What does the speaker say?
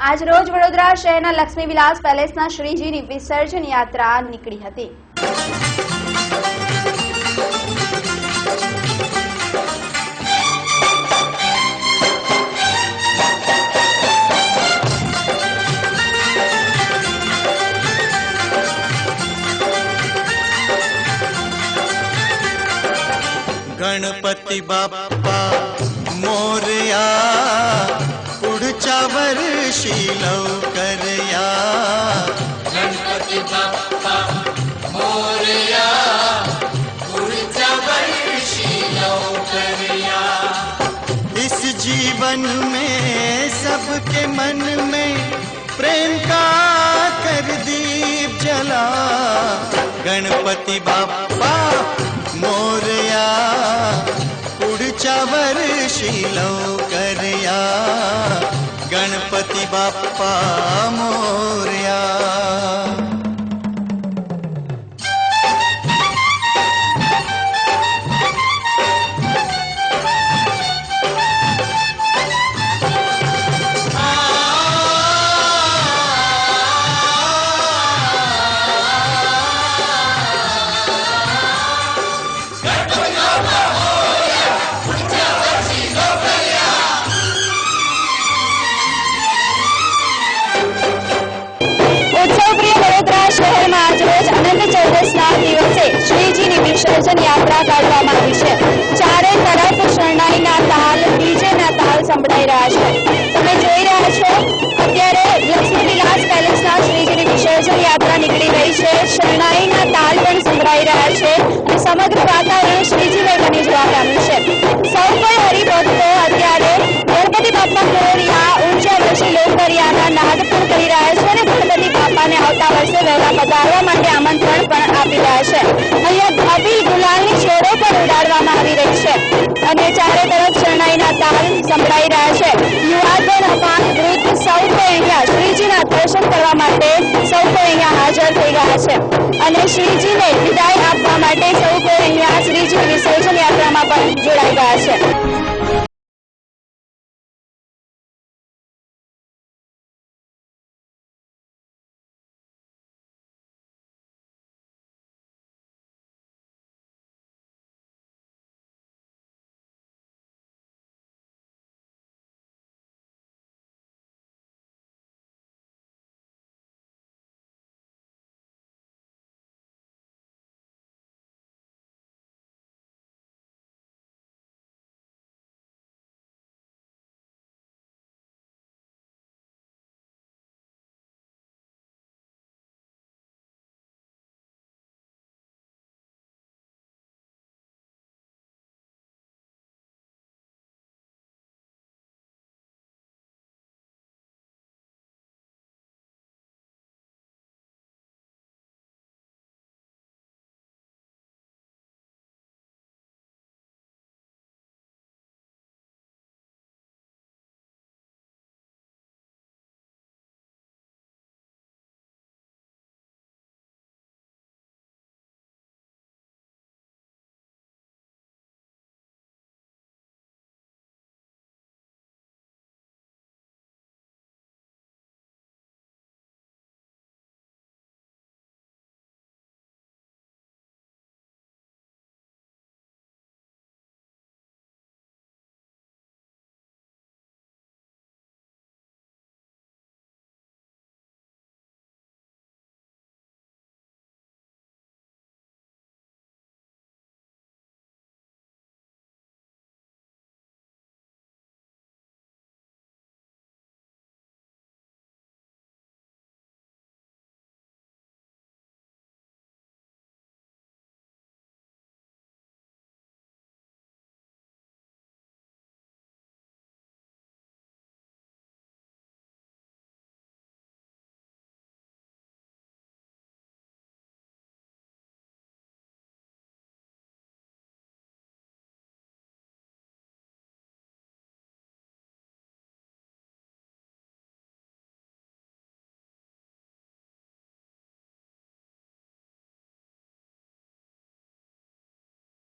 આજ રોજ વડોદરા શહેરના લક્ષ્મી વિલાસ પેલેસના શ્રીજીની વિસર્જન યાત્રા નીકળી હતી। गणपति बाप्पा मोरया पुढच्या वर्षी लवकरया। गणपति बाप्पा मोरया पुढच्या वर्षी लवकरया। इस जीवन में सबके मन में प्रेम का कर दीप जला। गणपति बाप्पा मोरया पुढच्या वर्षी लवकरया। गणपति बाप्पा मोरया। श्रीजीनी विसर्जन यात्रा काढवामां आवी छे। चारे तरफ शरणाईना ताल, डीजेना ताल संभळाई रह्या छे। तमे जोई रह्या छो अत्यारे लक्ष्मी विलास पेलेसना श्रीजीनी विसर्जन यात्रा निकળી રહી છે। शरणाईना ताल पण संभळाई रह्या छे અને સમગ્ર વાતાવરણ શ્રીજીમય બની જવા પામ્યું છે। સૌ કોઈ હરિભક્તો અત્યારે ગણપતિ બાપ્પા મોરયા ઊંચા વર્ષી લોકરિયાના નાદ પણ કરી રહ્યા છે અને ગણપતિ બાપ્પાને આવતા વર્ષે વહેલા પધારવા માટે આમંત્રણ પણ આપી રહ્યા છે। અહીંયા અબીલ ગુલાલની છોડો પણ ઉડાડવામાં આવી રહી છે અને ચારે તરફ શરણાઈના તાલ સંભળાઈ રહ્યા છે। યુવાધન અપાન વૃદ્ધ સૌ કોઈ અહીંયા શ્રીજીના દર્શન કરવા માટે સૌ કોઈ અહીંયા હાજર થઈ ગયા છે અને શ્રીજીને વિદાય આપવા માટે સૌ કોઈ અહીંયા શ્રીજી વિસર્જન યાત્રામાં પણ જોડાઈ ગયા છે।